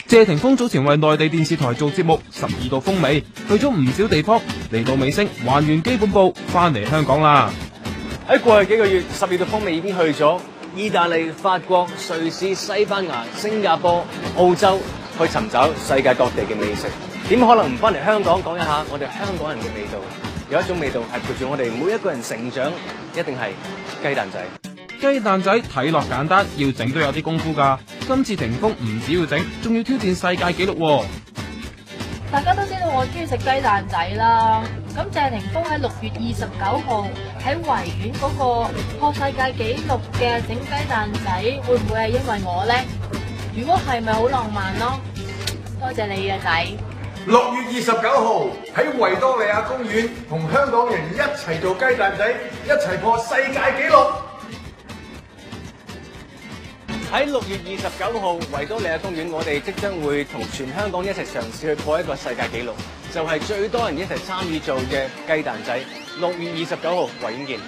謝霆鋒早前為內地電視台做節目《12道風味》，去咗唔少地方，嚟到尾聲還原基本步，翻嚟香港啦。喺過去幾個月，12道風味已經去咗意大利、法國、瑞士、西班牙、新加坡、澳洲，去尋找世界各地嘅美食。點可能唔翻嚟香港講一下我哋香港人嘅味道？有一種味道係陪住我哋每一個人成長，一定係雞蛋仔。雞蛋仔睇落簡單，要整都有啲功夫噶。今次霆鋒唔止要整，仲要挑戰世界紀錄喎。大家都知道我中意食雞蛋仔啦。咁謝霆鋒喺6月29號喺維園嗰個破世界紀錄嘅整雞蛋仔，會唔會係因為我呢？如果係咪好浪漫咯？多謝你啊仔。6月29號喺維多利亞公園同香港人一齊做雞蛋仔，一齊破世界紀錄。喺6月29號維多利亞公園，我哋即將會同全香港一齊嘗試去破一個世界紀錄，就係最多人一齊參與做嘅雞蛋仔。6月29號維園見。